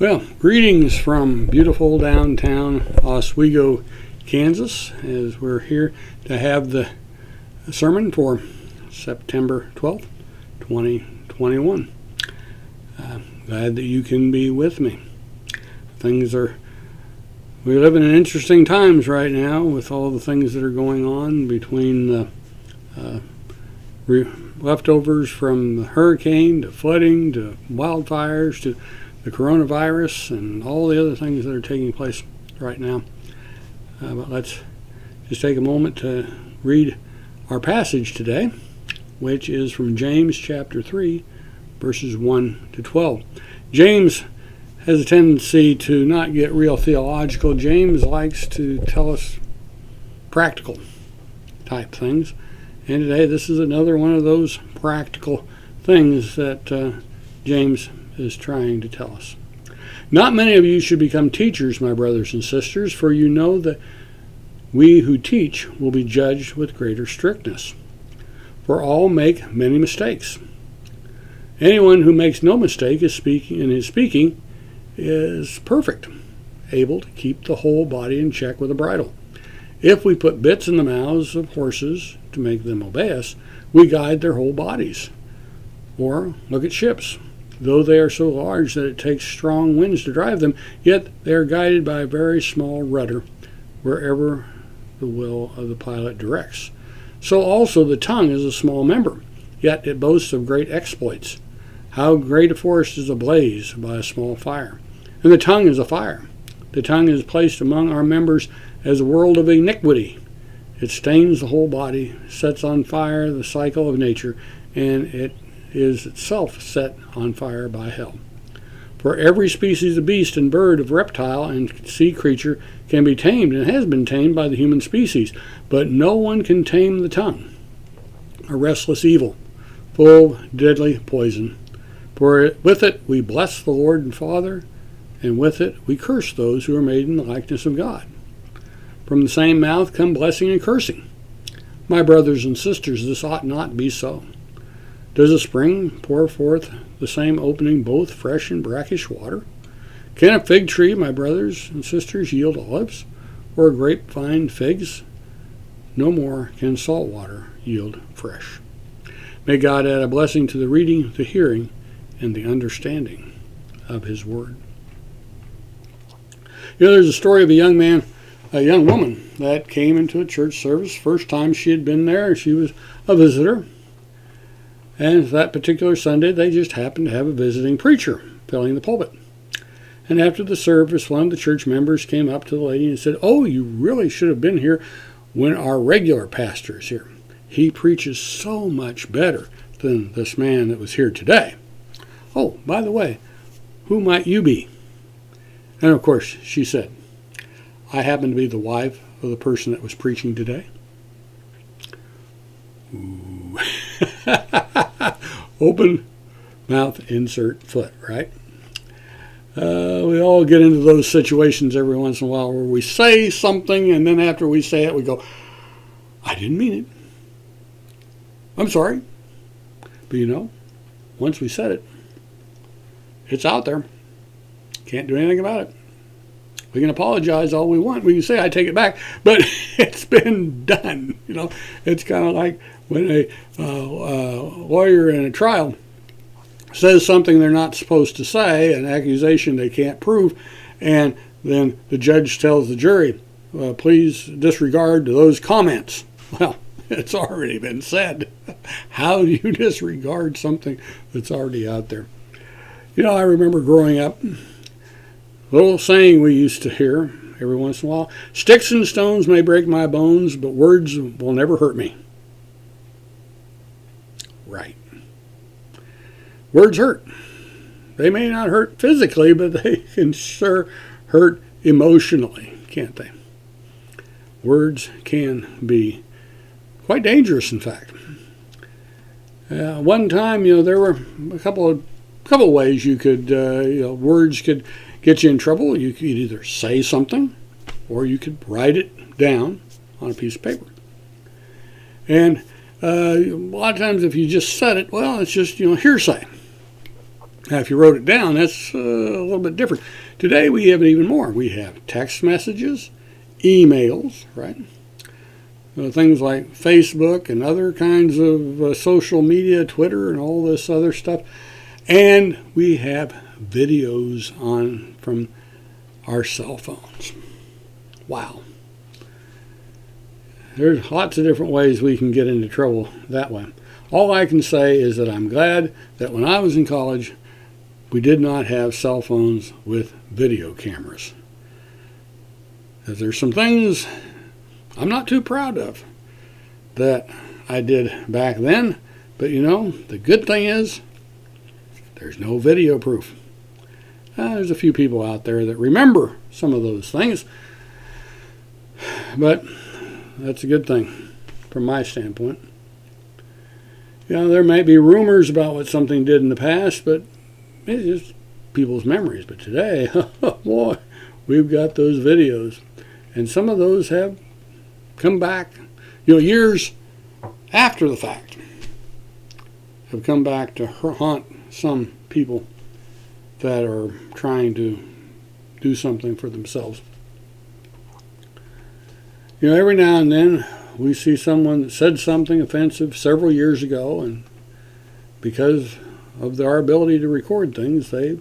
Well, greetings from beautiful downtown Oswego, Kansas, as we're here to have the sermon for September 12th, 2021. Glad that you can be with me. We live in interesting times right now with all the things that are going on between the leftovers from the hurricane to flooding to wildfires to the coronavirus and all the other things that are taking place right now. But let's just take a moment to read our passage today, which is from James chapter 3, verses 1 to 12. James has a tendency to not get real theological. James likes to tell us practical type things. And today this is another one of those practical things that James is trying to tell us. Not many of you should become teachers, my brothers and sisters, for you know that we who teach will be judged with greater strictness. For all make many mistakes. Anyone who makes no mistake is speaking is perfect, able to keep the whole body in check with a bridle. If we put bits in the mouths of horses to make them obey us, we guide their whole bodies. Or look at ships. Though they are so large that it takes strong winds to drive them, yet they are guided by a very small rudder wherever the will of the pilot directs. So also the tongue is a small member, yet it boasts of great exploits. How great a forest is ablaze by a small fire. And the tongue is a fire. The tongue is placed among our members as a world of iniquity. It stains the whole body, sets on fire the cycle of nature, and it is itself set on fire by hell. For every species of beast and bird, of reptile and sea creature can be tamed and has been tamed by the human species, but no one can tame the tongue, a restless evil, full of deadly poison. For with it we bless the Lord and Father, and with it we curse those who are made in the likeness of God. From the same mouth come blessing and cursing. My brothers and sisters, this ought not be so. Does a spring pour forth the same opening both fresh and brackish water? Can a fig tree, my brothers and sisters, yield olives, or a grapevine figs? No more can salt water yield fresh. May God add a blessing to the reading, the hearing, and the understanding of His Word. There's a story of a young woman that came into a church service. First time she had been there, she was a visitor. And that particular Sunday, they just happened to have a visiting preacher filling the pulpit. And after the service, one of the church members came up to the lady and said, "Oh, you really should have been here when our regular pastor is here. He preaches so much better than this man that was here today. Oh, by the way, who might you be?" And of course, she said, "I happen to be the wife of the person that was preaching today." Ooh. Open mouth, insert foot, right? We all get into those situations every once in a while where we say something and then after we say it, we go, "I didn't mean it. I'm sorry." But once we said it, it's out there. Can't do anything about it. We can apologize all we want. We can say, "I take it back," but it's been done. It's kind of like when a lawyer in a trial says something they're not supposed to say, an accusation they can't prove, and then the judge tells the jury, "Please disregard those comments." Well, it's already been said. How do you disregard something that's already out there? I remember growing up, a little saying we used to hear every once in a while: "Sticks and stones may break my bones, but words will never hurt me." Right. Words hurt. They may not hurt physically, but they can sure hurt emotionally, can't they? Words can be quite dangerous, in fact. One time, there were a couple of ways you could, words could get you in trouble. You could either say something, or you could write it down on a piece of paper. And a lot of times if you just said it, well, it's just, hearsay. Now, if you wrote it down, that's a little bit different. Today we have it even more. We have text messages, emails, right? Things like Facebook and other kinds of social media, Twitter and all this other stuff. And we have videos from our cell phones. Wow. There's lots of different ways we can get into trouble that way. All I can say is that I'm glad that when I was in college, we did not have cell phones with video cameras. Because there's some things I'm not too proud of that I did back then. But the good thing is there's no video proof. There's a few people out there that remember some of those things. But that's a good thing from my standpoint. There may be rumors about what something did in the past, but it's just people's memories. But today, boy, we've got those videos. And some of those have come back, years after the fact, have come back to haunt some people that are trying to do something for themselves. Every now and then we see someone that said something offensive several years ago, and because of our ability to record things, they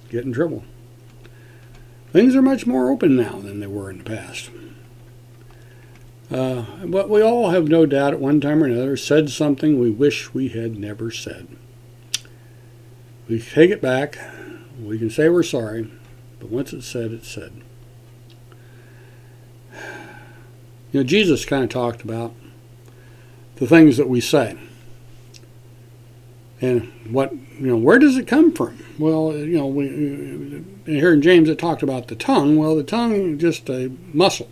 get in trouble. Things are much more open now than they were in the past. But we all have no doubt at one time or another said something we wish we had never said. We take it back. We can say we're sorry, but once it's said, it's said. Jesus kind of talked about the things that we say. And where does it come from? Well, here in James it talked about the tongue. Well, the tongue is just a muscle.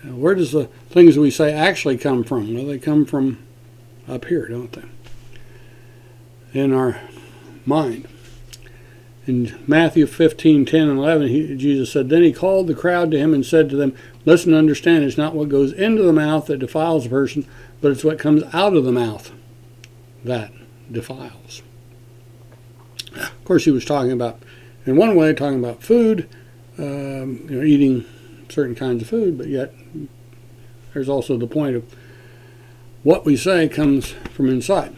Where does the things we say actually come from? Well, they come from up here, don't they? In our mind. In Matthew 15:10 and 11, Jesus said, "Then he called the crowd to him and said to them, 'Listen and understand, it's not what goes into the mouth that defiles a person, but it's what comes out of the mouth that defiles.'" Of course, he was talking about, in one way, talking about food, eating certain kinds of food, but yet there's also the point of what we say comes from inside.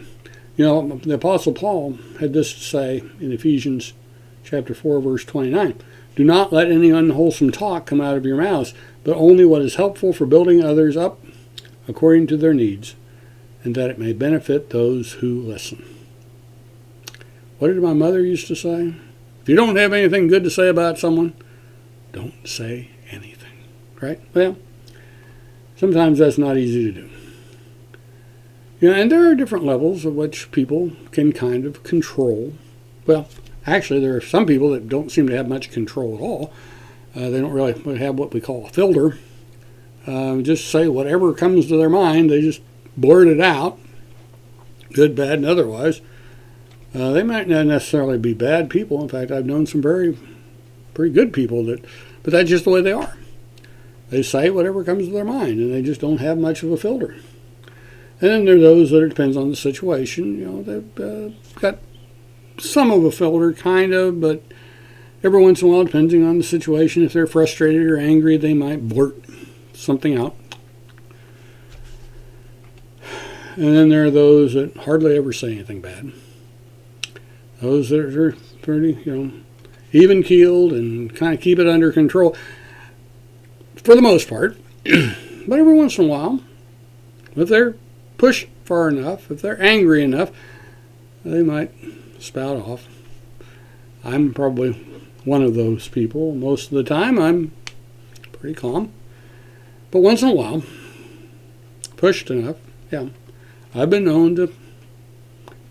The Apostle Paul had this to say in Ephesians chapter 4, verse 29. "Do not let any unwholesome talk come out of your mouths, but only what is helpful for building others up according to their needs, and that it may benefit those who listen." What did my mother used to say? If you don't have anything good to say about someone, don't say anything. Right? Well, sometimes that's not easy to do. And there are different levels of which people can kind of control. Well, actually, there are some people that don't seem to have much control at all. They don't really have what we call a filter. Just say whatever comes to their mind. They just blurt it out, good, bad, and otherwise. They might not necessarily be bad people. In fact, I've known some pretty good people but that's just the way they are. They say whatever comes to their mind, and they just don't have much of a filter. And then there are those that it depends on the situation. They've got some of a filter, kind of, but every once in a while, depending on the situation, if they're frustrated or angry, they might blurt something out. And then there are those that hardly ever say anything bad. Those that are pretty, even-keeled and kind of keep it under control for the most part. But every once in a while, if they're pushed far enough, if they're angry enough, they might spout off. I'm probably one of those people. Most of the time, I'm pretty calm. But once in a while, pushed enough, I've been known to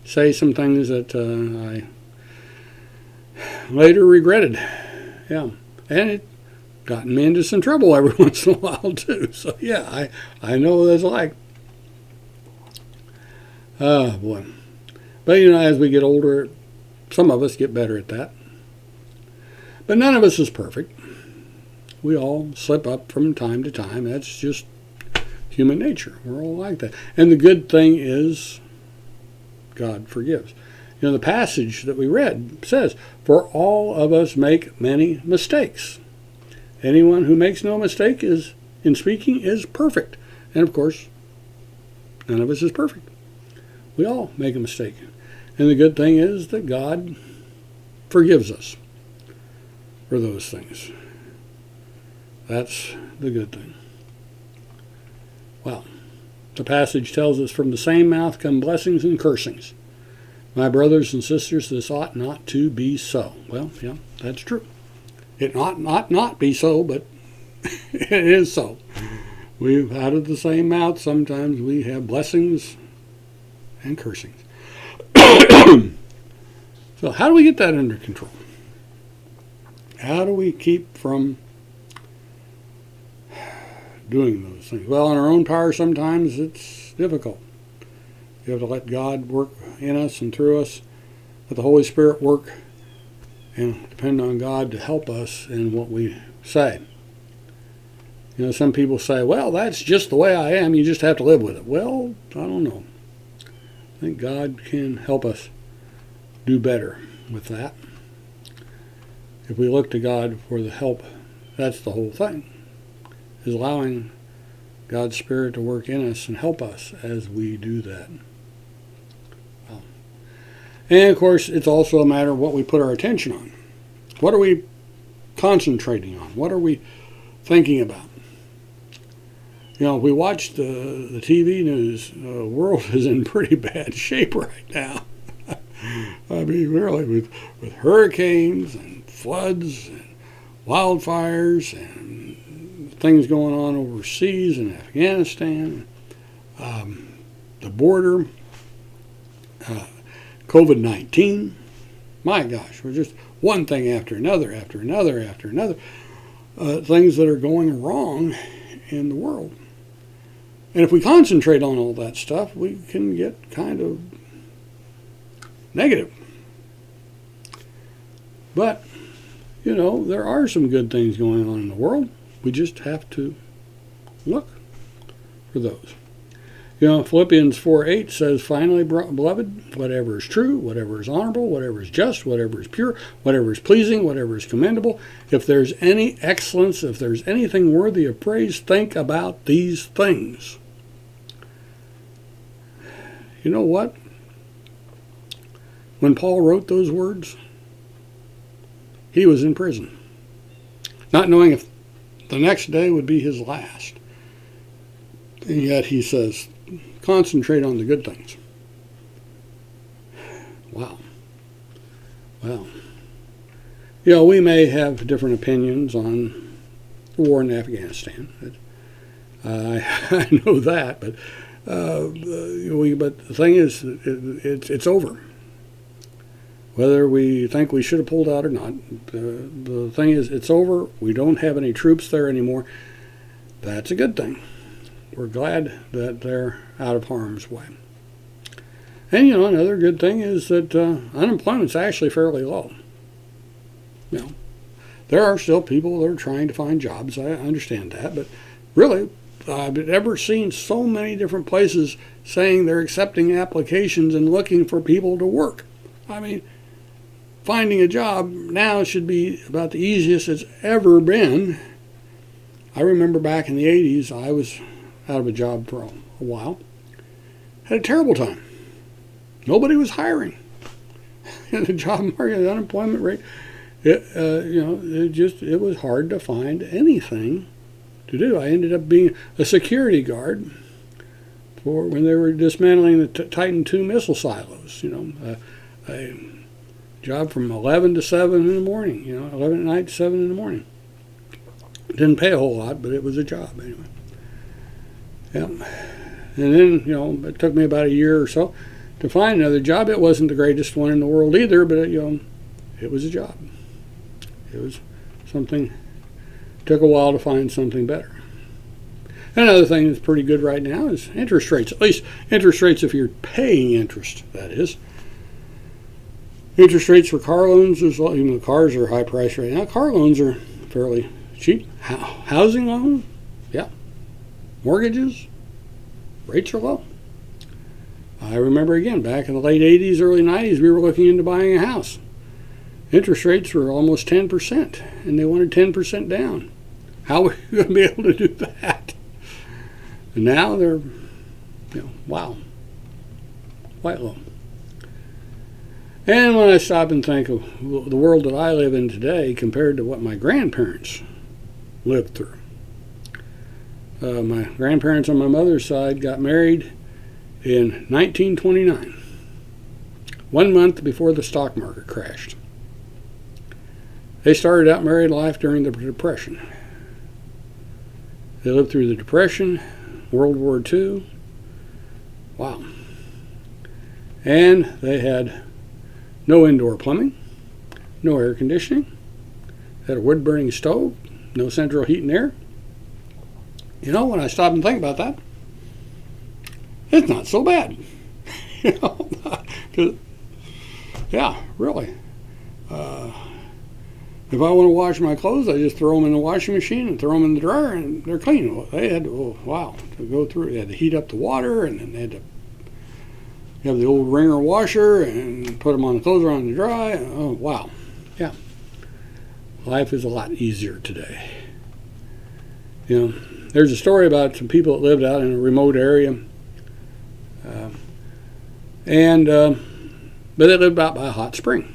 say some things that I later regretted. And it gotten me into some trouble every once in a while, too. So, I know what it's like. Oh, boy. But, as we get older, some of us get better at that. But none of us is perfect. We all slip up from time to time. That's just human nature. We're all like that. And the good thing is God forgives. You know, the passage that we read says, "For all of us make many mistakes. Anyone who makes no mistake in speaking is perfect." And of course, none of us is perfect. We all make a mistake. And the good thing is that God forgives us for those things. That's the good thing. Well, the passage tells us, "From the same mouth come blessings and cursings. My brothers and sisters, this ought not to be so." Well, yeah, that's true. It ought not be so, but it is so. We've out of the same mouth, sometimes we have blessings and cursings. So how do we get that under control? How do we keep from doing those things? Well, in our own power, sometimes it's difficult. You have to let God work in us and through us, let the Holy Spirit work, and depend on God to help us in what we say. You know, some people say, "Well, that's just the way I am. You just have to live with it." Well, I don't know. I think God can help us do better with that. If we look to God for the help, that's the whole thing, is allowing God's Spirit to work in us and help us as we do that. Well, and of course, it's also a matter of what we put our attention on. What are we concentrating on? What are we thinking about? You know, if we watch the TV news, the world is in pretty bad shape right now. I mean, really, with hurricanes and floods and wildfires and things going on overseas in Afghanistan, the border, COVID-19. My gosh, we're just one thing after another, things that are going wrong in the world. And if we concentrate on all that stuff, we can get kind of negative. But, you know, there are some good things going on in the world. We just have to look for those. You know, Philippians 4:8 says, "Finally, beloved, whatever is true, whatever is honorable, whatever is just, whatever is pure, whatever is pleasing, whatever is commendable, if there's any excellence, if there's anything worthy of praise, think about these things." You know what? When Paul wrote those words, he was in prison, not knowing if the next day would be his last. And yet he says, concentrate on the good things. Wow. Well, you know, we may have different opinions on the war in Afghanistan. I know that, but the thing is, it's over. Whether we think we should have pulled out or not, the thing is, it's over. We don't have any troops there anymore. That's a good thing. We're glad that they're out of harm's way. And, you know, another good thing is that unemployment's actually fairly low. You know, there are still people that are trying to find jobs. I understand that. But really, I've never seen so many different places saying they're accepting applications and looking for people to work. I mean, finding a job now should be about the easiest it's ever been. I remember back in the 80s, I was out of a job for a while. Had a terrible time. Nobody was hiring. The job market, the unemployment rate, it was hard to find anything to do. I ended up being a security guard for when they were dismantling the Titan II missile silos. You know, a job from 11 to 7 in the morning. You know, 11 at night to 7 in the morning. Didn't pay a whole lot, but it was a job anyway. Yeah. And then, you know, it took me about a year or so to find another job. It wasn't the greatest one in the world either, but it was a job. It was something. It took a while to find something better. Another thing that's pretty good right now is interest rates. At least interest rates if you're paying interest, that is. Interest rates for car loans, even though cars are high priced right now, car loans are fairly cheap. Housing loan, yeah. Mortgages, rates are low. I remember again, back in the late 80s, early 90s, we were looking into buying a house. Interest rates were almost 10%, and they wanted 10% down. How were you going to be able to do that? And now they're, wow, quite low. And when I stop and think of the world that I live in today compared to what my grandparents lived through. My grandparents on my mother's side got married in 1929, 1 month before the stock market crashed. They started out married life during the Depression. They lived through the Depression, World War II. Wow. And they had no indoor plumbing, no air conditioning, had a wood-burning stove, no central heat and air. When I stop and think about that, it's not so bad. Yeah, really. If I want to wash my clothes, I just throw them in the washing machine and throw them in the dryer, and they're clean. They had to, to go through. They had to heat up the water, and then they had to have the old wringer washer and put them on the clothes around to dry. Oh, wow. Yeah. Life is a lot easier today. There's a story about some people that lived out in a remote area, but they lived out by a hot spring.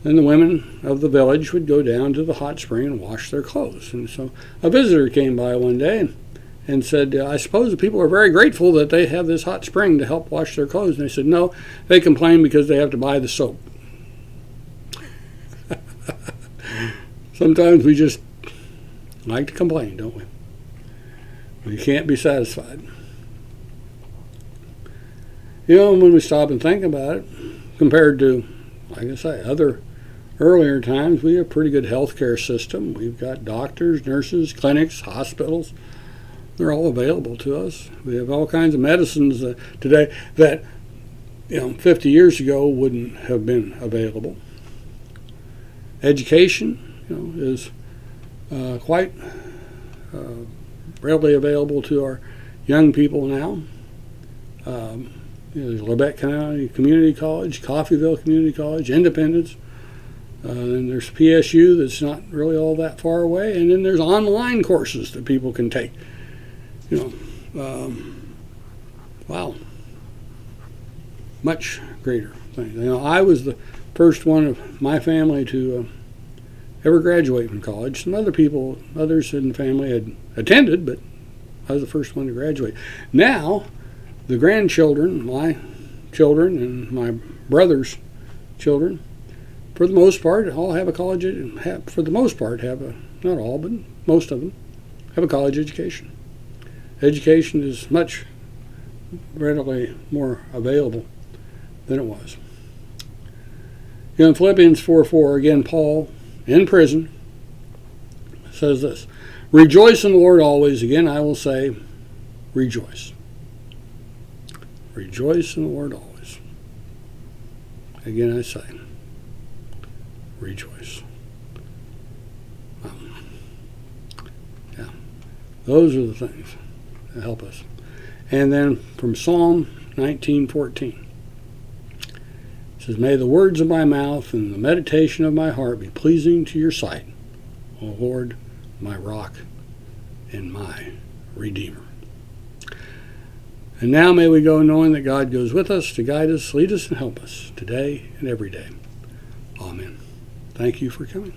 And the women of the village would go down to the hot spring and wash their clothes. And so a visitor came by one day and said, I suppose the people are very grateful that they have this hot spring to help wash their clothes. And they said, no, they complain because they have to buy the soap. Sometimes we just like to complain, don't we? We can't be satisfied. When we stop and think about it, compared to, like I say, other earlier times, we have a pretty good healthcare system. We've got doctors, nurses, clinics, hospitals. They're all available to us. We have all kinds of medicines today that 50 years ago wouldn't have been available. Education is quite readily available to our young people now. There's Labette County Community College, Coffeyville Community College, Independence. And there's PSU that's not really all that far away. And then there's online courses that people can take. Wow. Much greater things. I was the first one of my family to ever graduate from college. Some others in the family had attended, but I was the first one to graduate. Now, the grandchildren, my children and my brother's children, for the most part, all have a college. For the most part, not all, but most of them have a college education. Education is much readily more available than it was. In Philippians 4:4, again, Paul, in prison, says this: rejoice in the Lord always. Again, I will say, rejoice. Rejoice in the Lord always. Again, I say, rejoice. Yeah, those are the things that help us. And then from Psalm 19:14, it says, may the words of my mouth and the meditation of my heart be pleasing to your sight, O Lord, my rock and my Redeemer. And now may we go knowing that God goes with us to guide us, lead us, and help us today and every day. Amen. Thank you for coming.